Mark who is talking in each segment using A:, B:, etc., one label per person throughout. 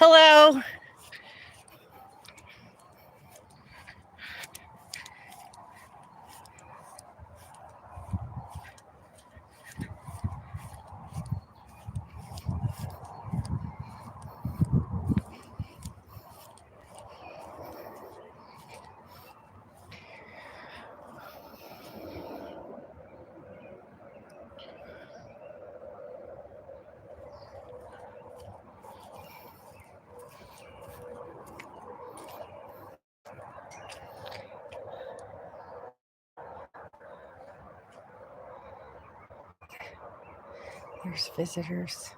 A: Hello. There's visitors.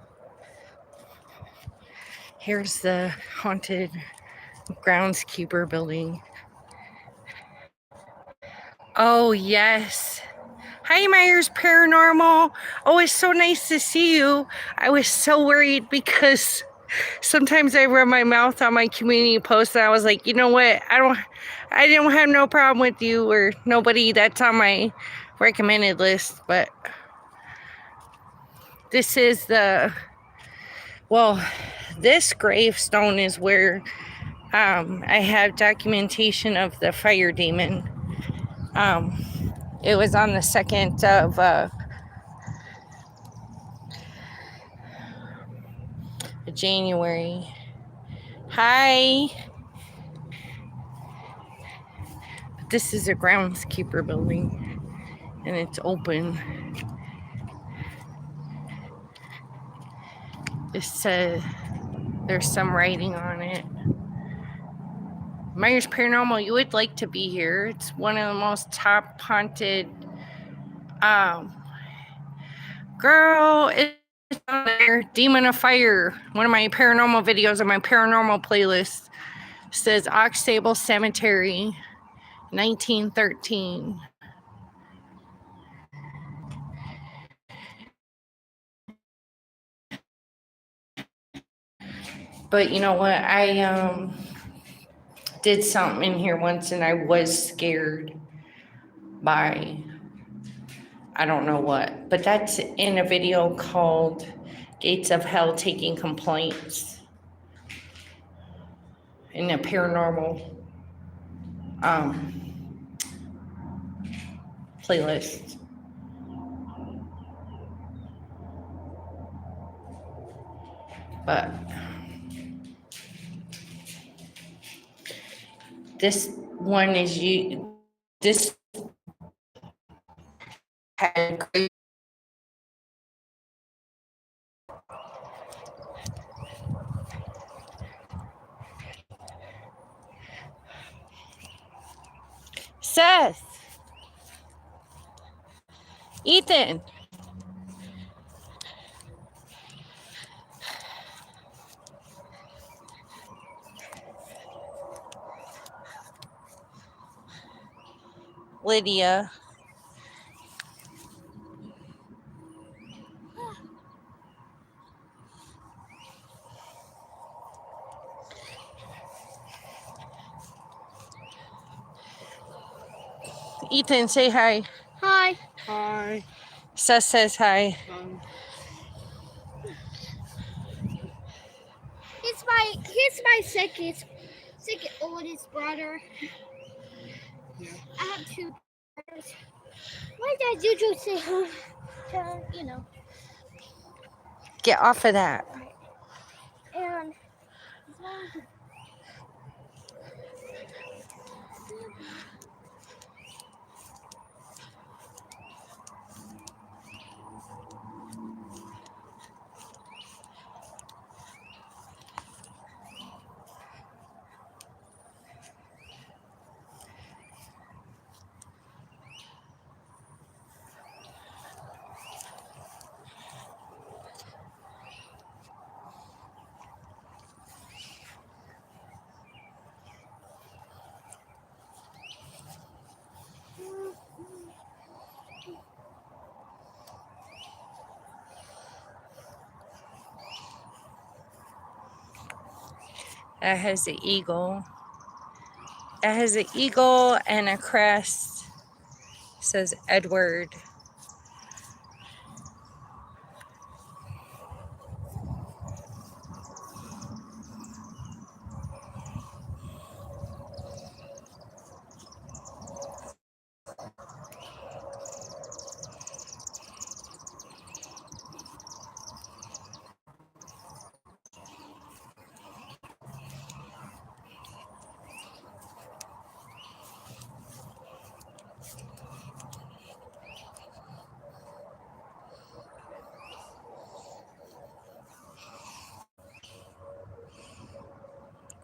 A: Here's the haunted groundskeeper building. Oh, yes. Hi, Myers Paranormal. Oh, it's so nice to see you. I was so worried because sometimes I run my mouth on my community posts, and I was like, you know what? I didn't have no problem with you or nobody that's on my recommended list, but this is this gravestone is where I have documentation of the fire demon. It was on the 2nd of January. Hi. This is a groundskeeper building, and it's open. It says there's some writing on it. Myers Paranormal, you would like to be here. It's one of the most top haunted. Girl, it's on there. Demon of Fire. One of my paranormal videos on my paranormal playlist says Aux Sable Cemetery, 1913. But you know what? I did something in here once, and I was scared by I don't know what, but that's in a video called Gates of Hell Taking Complaints in a paranormal playlist. But this one is this had great. Seth, Ethan, Lydia, Ethan, say hi.
B: Hi. Hi.
A: Seth says hi.
B: He's my second oldest brother. Yeah. I have two brothers. My dad usually say hi to,
A: Get off of that.
B: And
A: That has an eagle. That has an eagle and a crest. It says Edward.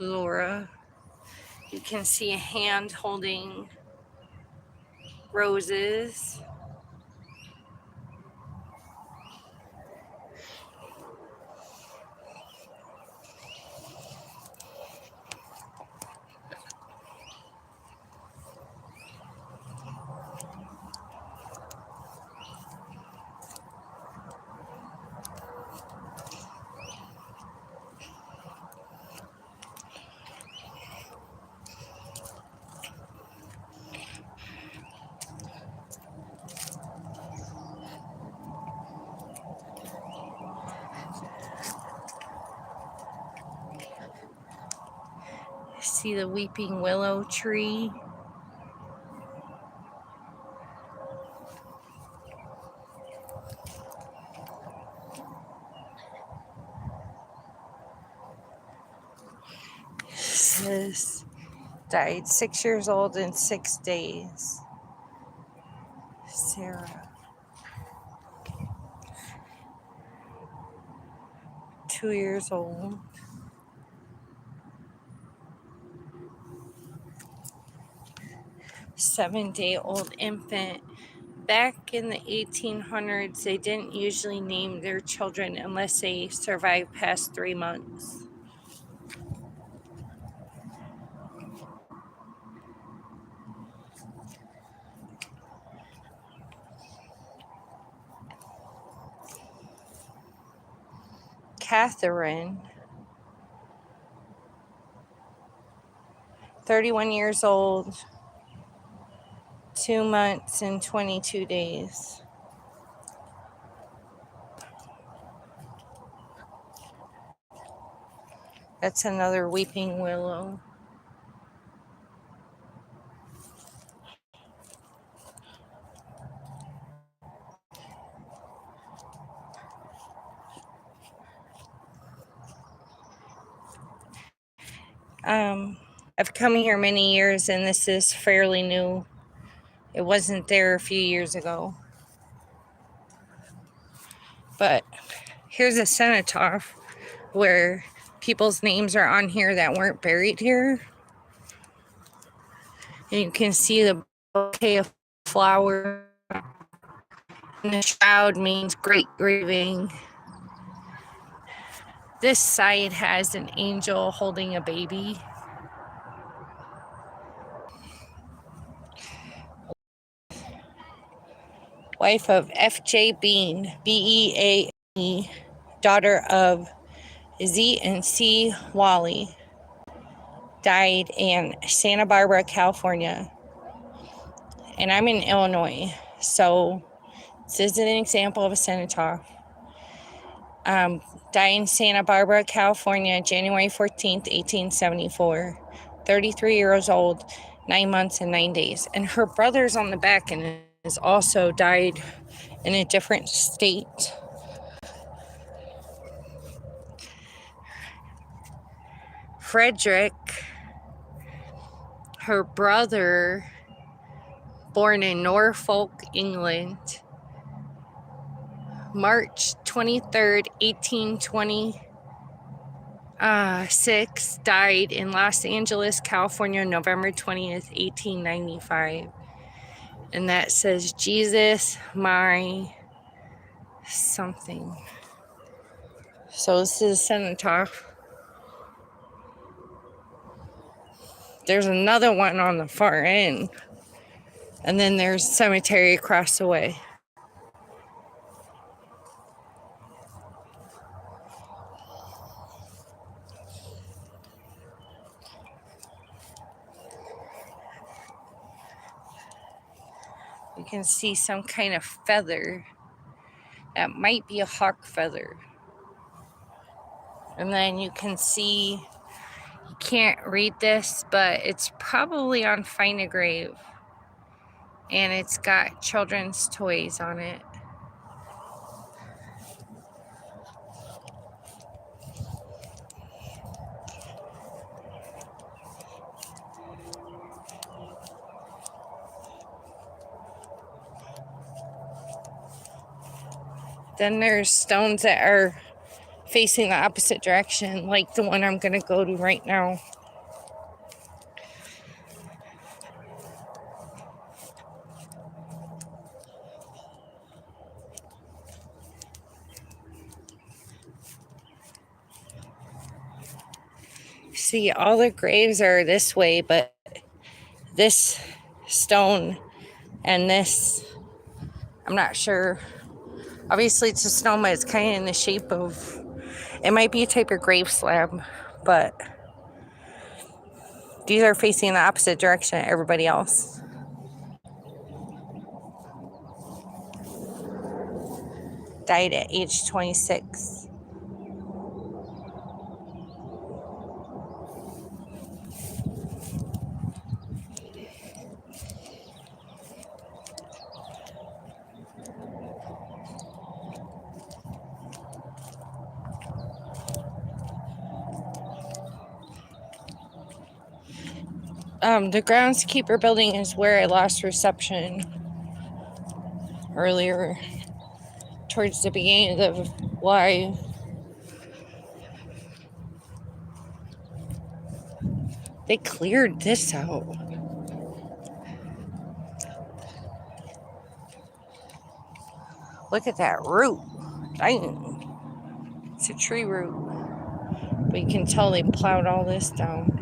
A: Laura. You can see a hand holding roses. See the weeping willow tree. This died 6 years old in 6 days. Sarah. 2 years old. 7-day-old infant. Back in the 1800s, they didn't usually name their children unless they survived past 3 months. Catherine, 31 years old, 2 months and 22 days. That's another weeping willow. I've come here many years and this is fairly new. It wasn't there a few years ago. But here's a cenotaph where people's names are on here that weren't buried here. And you can see the bouquet of flowers. And the shroud means great grieving. This side has an angel holding a baby. Wife of F.J. Bean, B-E-A-E, daughter of Z and C. Wally, died in Santa Barbara, California. And I'm in Illinois, so this is an example of a cenotaph. Died in Santa Barbara, California, January 14th, 1874. 33 years old, 9 months and 9 days. And her brother's on the back and has also died in a different state. Frederick, her brother, born in Norfolk, England, March 23rd, 1826, died in Los Angeles, California, November 20th, 1895. And that says, Jesus, my something. So this is a cenotaph. There's another one on the far end. And then there's a cemetery across the way. You can see some kind of feather. That might be a hawk feather. And then you can see, you can't read this, but it's probably on Find a Grave. And it's got children's toys on it. Then there's stones that are facing the opposite direction, like the one I'm going to go to right now. See, all the graves are this way, but this stone and this, I'm not sure. Obviously, it's a stone, but it's kind of in the shape of, it might be a type of grave slab, but these are facing the opposite direction of everybody else. Died at age 26. The groundskeeper building is where I lost reception earlier towards the beginning of the live. They cleared this out. Look at that root. Dang. It's a tree root. But you can tell they plowed all this down.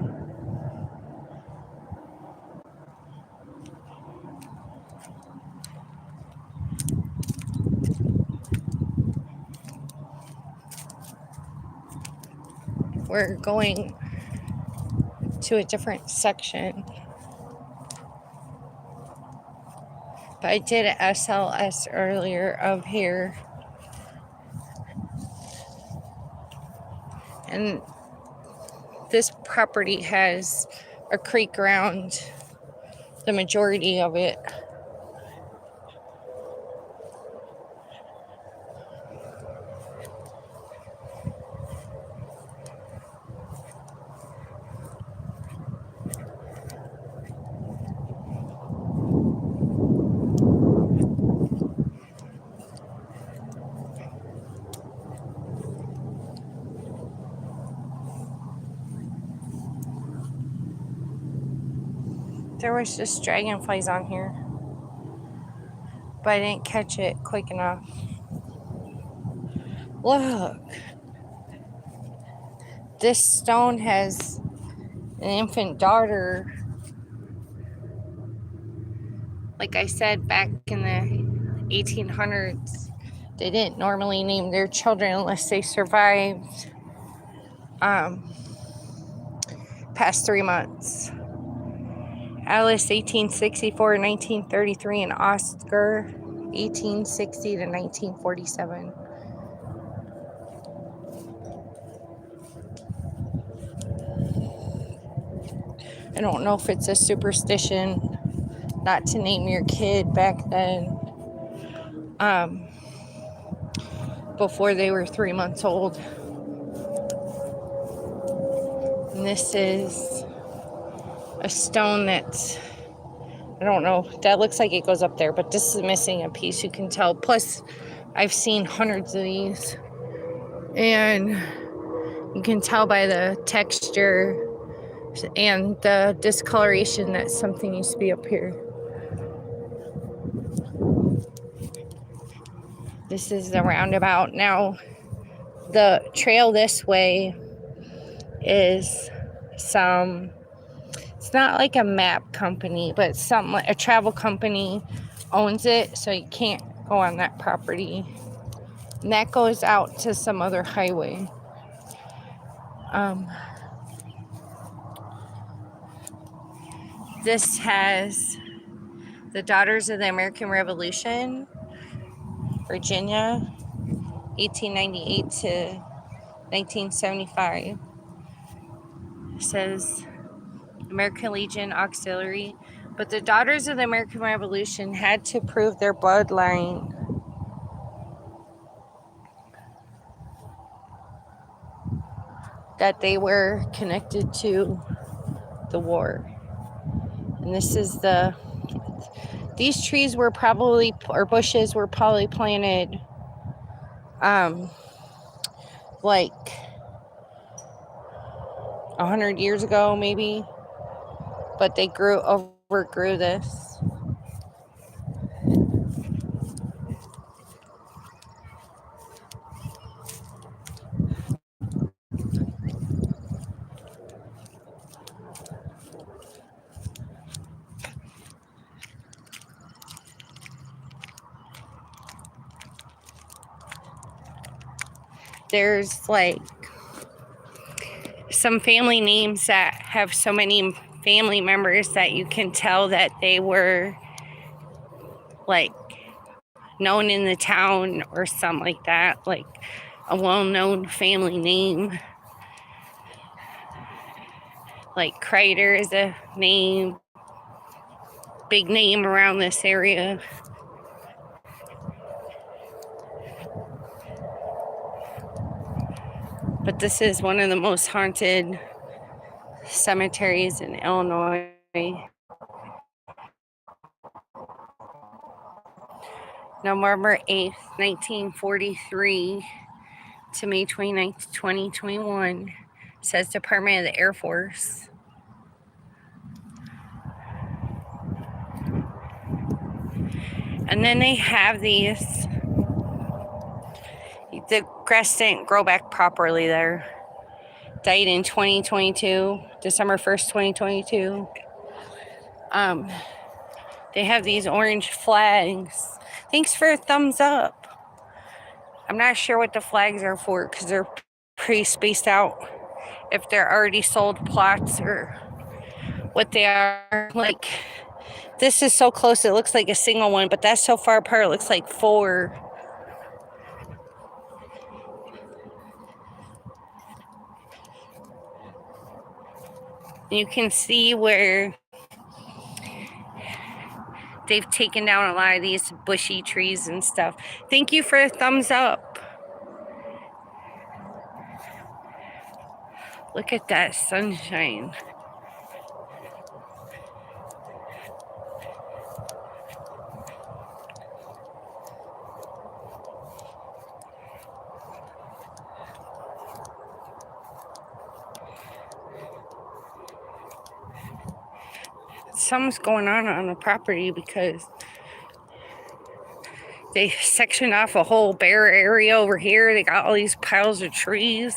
A: We're going to a different section. But I did an SLS earlier of here. And this property has a creek around the majority of it. There was just dragonflies on here, but I didn't catch it quick enough. Look, this stone has an infant daughter. Like I said, back in the 1800s, they didn't normally name their children unless they survived past 3 months. Alice, 1864 to 1933, and Oscar, 1860 to 1947. I don't know if it's a superstition not to name your kid back then, before they were 3 months old. And this is a stone that, I don't know, that looks like it goes up there, but this is missing a piece, you can tell. Plus, I've seen hundreds of these, and you can tell by the texture and the discoloration that something used to be up here. This is the roundabout. Now, the trail this way is it's not like a map company, but a travel company owns it, so you can't go on that property. And that goes out to some other highway. This has the Daughters of the American Revolution, Virginia, 1898 to 1975. It says American Legion Auxiliary. But the Daughters of the American Revolution had to prove their bloodline. That they were connected to the war. And this is these trees were probably, or bushes were probably planted like 100 years ago, maybe. But they overgrew this. There's like some family names that have so many family members that you can tell that they were like known in the town or something like that, like a well-known family name. Like Kreider is a name, big name around this area. But this is one of the most haunted cemeteries in Illinois. November 8th, 1943 to May 29th, 2021, says Department of the Air Force. And then they have these, the grass didn't grow back properly there. Died in 2022, December 1st, 2022. They have these orange flags. Thanks for a thumbs up. I'm not sure what the flags are for because they're pretty spaced out. If they're already sold plots or what they are. Like, this is so close it looks like a single one, but that's so far apart it looks like 4. You can see where they've taken down a lot of these bushy trees and stuff. Thank you for a thumbs up. Look at that sunshine. Something's going on the property because they sectioned off a whole bare area over here. They got all these piles of trees.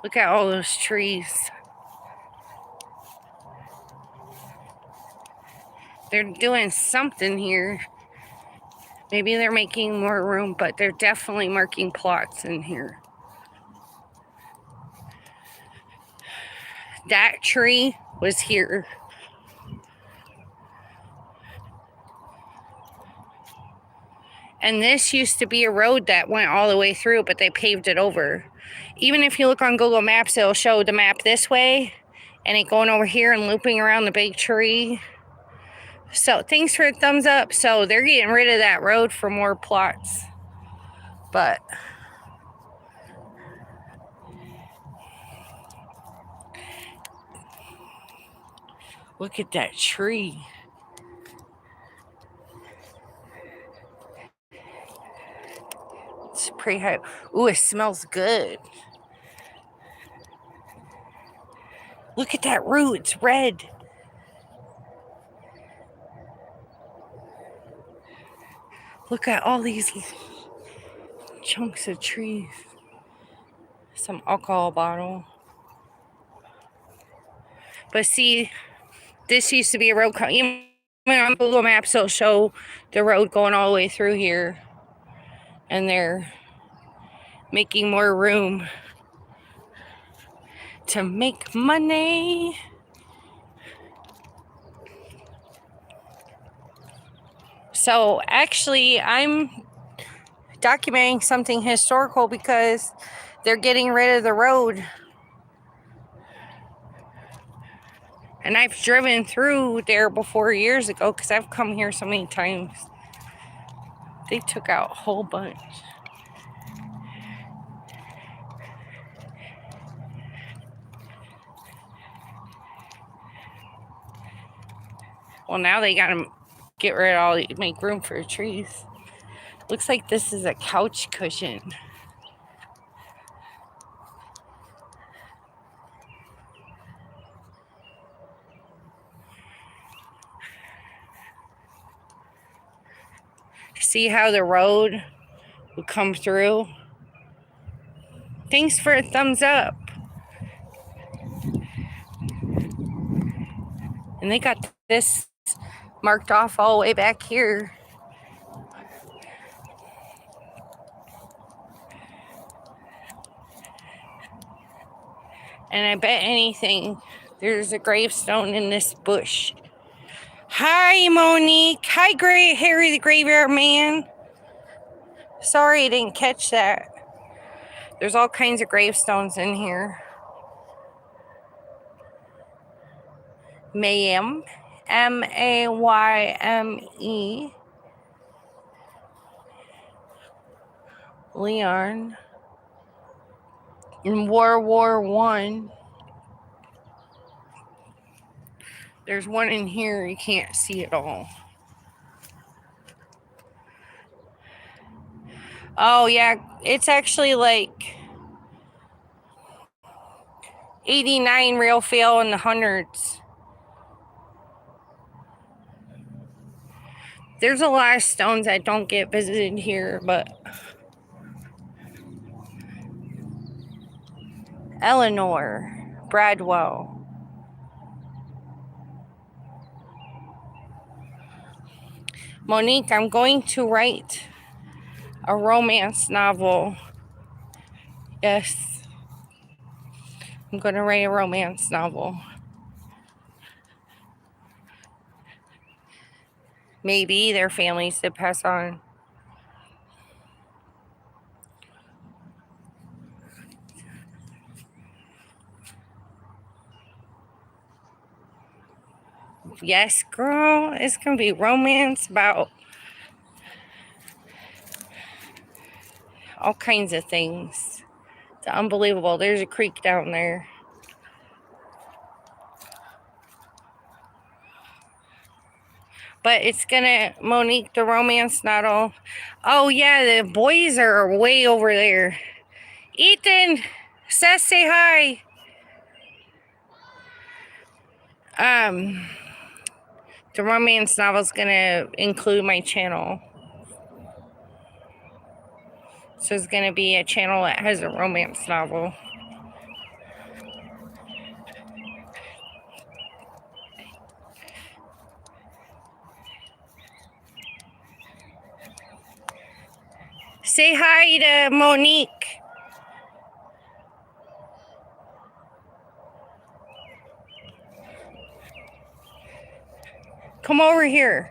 A: Look at all those trees. They're doing something here. Maybe they're making more room, but they're definitely marking plots in here. That tree was here. And this used to be a road that went all the way through, but they paved it over. Even if you look on Google Maps, it'll show the map this way and it going over here and looping around the big tree. So thanks for a thumbs up. So they're getting rid of that road for more plots. But look at that tree. It's pretty high. Ooh, it smells good. Look at that root. It's red. Look at all these chunks of trees. Some alcohol bottle. But see, this used to be a road. Even on Google Maps, it'll show the road going all the way through here. And they're making more room to make money. So actually, I'm documenting something historical because they're getting rid of the road. And I've driven through there before years ago because I've come here so many times. They took out a whole bunch. Well, now they got them get rid of all, make room for trees. Looks like this is a couch cushion. See how the road will come through? Thanks for a thumbs up. And they got this marked off all the way back here. And I bet anything, there's a gravestone in this bush. Hi, Monique. Hi, Harry the Graveyard Man. Sorry I didn't catch that. There's all kinds of gravestones in here. Mayhem. Mayme. Leon. In World War I. There's one in here, you can't see it all. Oh yeah, it's actually like 89 real feel in the hundreds. There's a lot of stones that don't get visited here, but Eleanor Bradwell. Monique, I'm going to write a romance novel. Yes, I'm going to write a romance novel. Maybe their families did pass on. Yes, girl, it's going to be romance about all kinds of things. It's unbelievable. There's a creek down there. But it's gonna, Monique, the romance novel. Oh yeah, the boys are way over there. Ethan, Seth, say hi. The romance novel is gonna include my channel. So it's gonna be a channel that has a romance novel. Say hi to Monique. Come over here.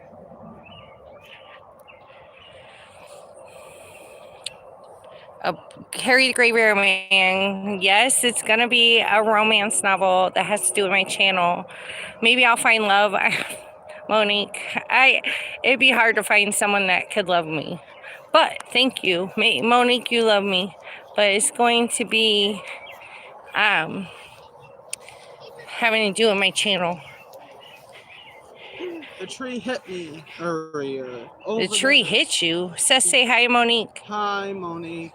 A: Harry the Graveyard Man. Yes, it's gonna be a romance novel that has to do with my channel. Maybe I'll find love. Monique, it'd be hard to find someone that could love me. But thank you. Monique, you love me. But it's going to be having to do with my channel.
C: The tree hit me earlier.
A: The tree hit you? Say hi, Monique.
C: Hi, Monique.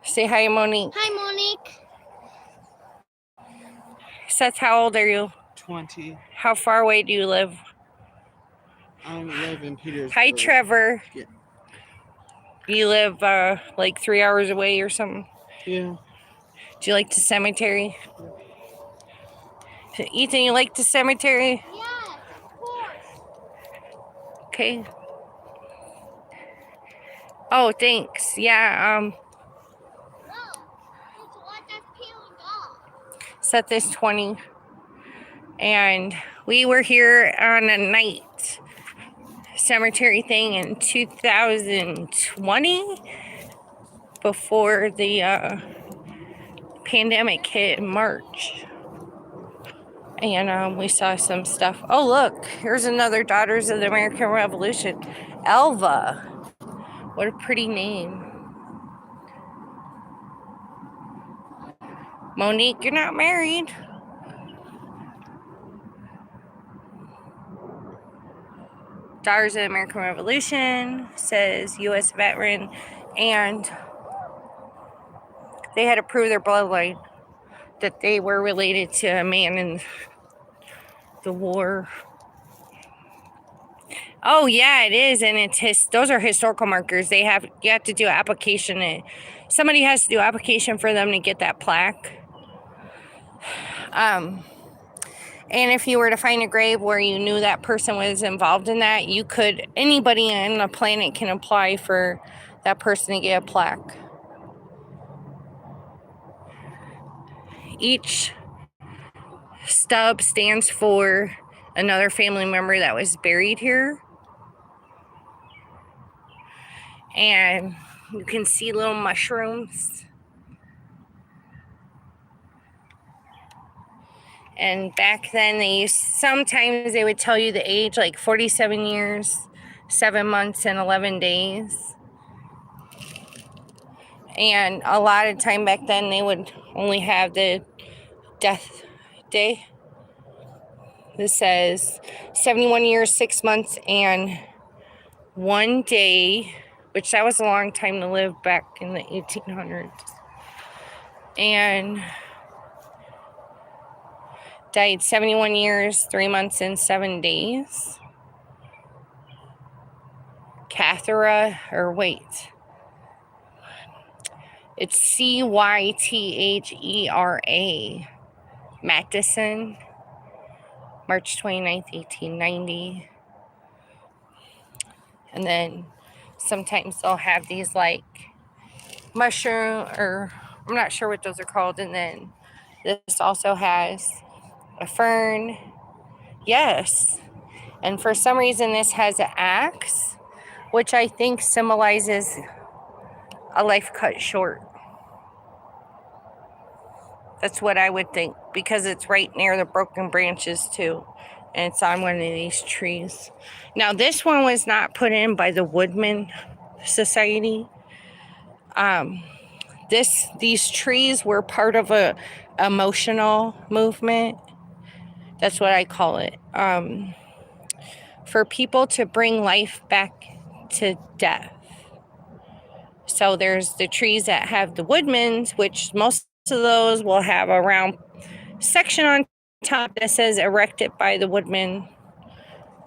A: Say hi, Monique.
B: Hi, Monique.
A: Seth, how old are you?
C: 20.
A: How far away do you live?
C: I live in Petersburg.
A: Hi, Trevor.
C: Yeah.
A: You live like 3 hours away or something?
C: Yeah.
A: Do you like the cemetery? Yeah. Ethan, you like the cemetery?
B: Yes, of course.
A: Okay. Oh, thanks. Yeah,
B: No, there's one that's peeling off.
A: Seth is 20. And we were here on a night cemetery thing in 2020 before the pandemic hit in March. And we saw some stuff. Oh, look, here's another Daughters of the American Revolution. Elva. What a pretty name. Monique, you're not married. Daughters of the American Revolution, says U.S. veteran, and they had to prove their bloodline, that they were related to a man in the war. Oh yeah, it is, and those are historical markers. You have to do an application. Somebody has to do application for them to get that plaque. And if you were to find a grave where you knew that person was involved in that, anybody on the planet can apply for that person to get a plaque. Each stub stands for another family member that was buried here. And you can see little mushrooms. And back then, sometimes they would tell you the age, like 47 years, 7 months, and 11 days. And a lot of time back then, they would only have the death day. This says 71 years, 6 months, and 1 day, which that was a long time to live back in the 1800s. And died 71 years, 3 months, and 7 days. It's Cythera, Mattison, March 29th, 1890. And then sometimes they'll have these like mushroom, or I'm not sure what those are called. And then this also has a fern. Yes. And for some reason this has an axe, which I think symbolizes a life cut short. That's what I would think, because it's right near the broken branches too. And it's on one of these trees. Now this one was not put in by the Woodman Society. These trees were part of a emotional movement. That's what I call it. For people to bring life back to death. So there's the trees that have the woodmans, which most of those will have a round section on top that says erected by the woodman.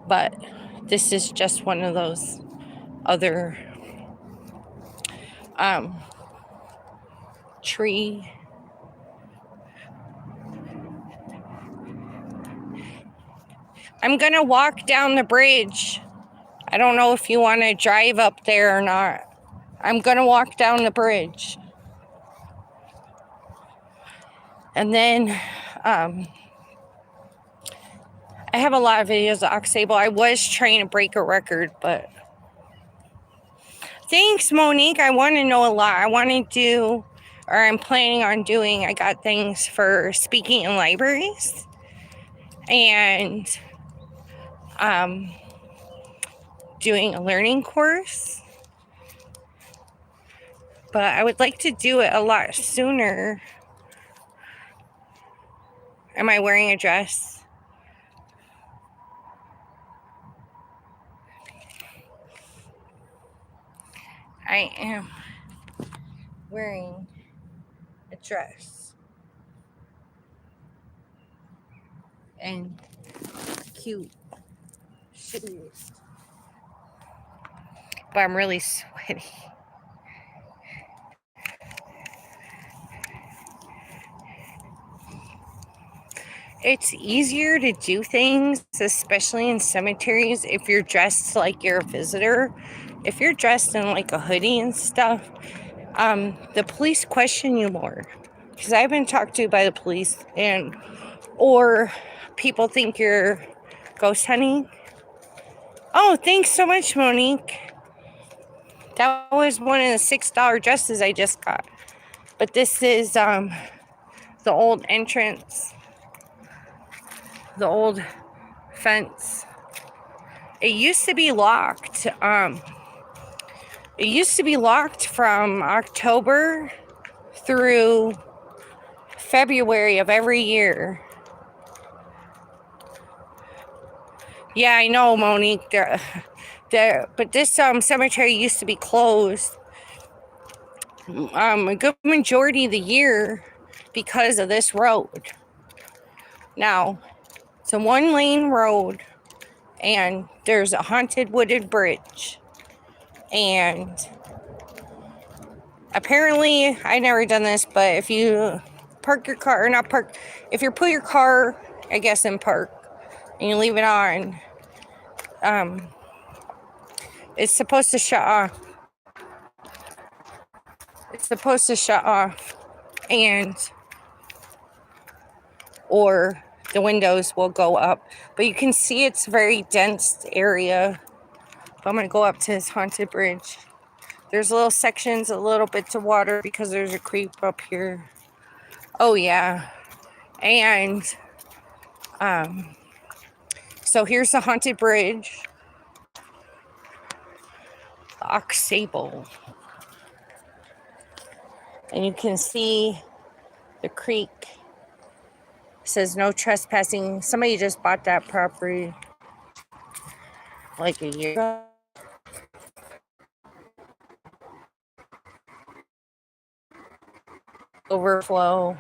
A: But this is just one of those other tree. I'm gonna walk down the bridge. I don't know if you want to drive up there or not. I'm gonna walk down the bridge. And then I have a lot of videos of Aux Sable. I was trying to break a record, but thanks, Monique. I want to know a lot. I'm planning on doing, I got things for speaking in libraries and doing a learning course. But I would like to do it a lot sooner. Am I wearing a dress? I am wearing a dress. And cute shoes. But I'm really sweaty. It's easier to do things, especially in cemeteries, if you're dressed like you're a visitor. If you're dressed in like a hoodie and stuff, the police question you more. Because I've been talked to by the police, or people think you're ghost hunting. Oh, thanks so much, Monique. That was one of the $6 dresses I just got. But this is the old entrance. The old fence. It used to be locked. It used to be locked from October through February of every year. Yeah, I know, Monique. But this cemetery used to be closed a good majority of the year because of this road. Now, it's a 1-lane road, and there's a haunted wooded bridge. And apparently, I never done this, but if you park your car, or not park, if you put your car, I guess, in park, and you leave it on, it's supposed to shut off. It's supposed to shut off, and or the windows will go up. But you can see it's a very dense area. I'm gonna go up to this haunted bridge. There's little sections, a little bits of water because there's a creek up here. Oh yeah. And so here's the haunted bridge, Aux Sable. And you can see the creek. It says no trespassing. Somebody just bought that property like a year ago. Overflow.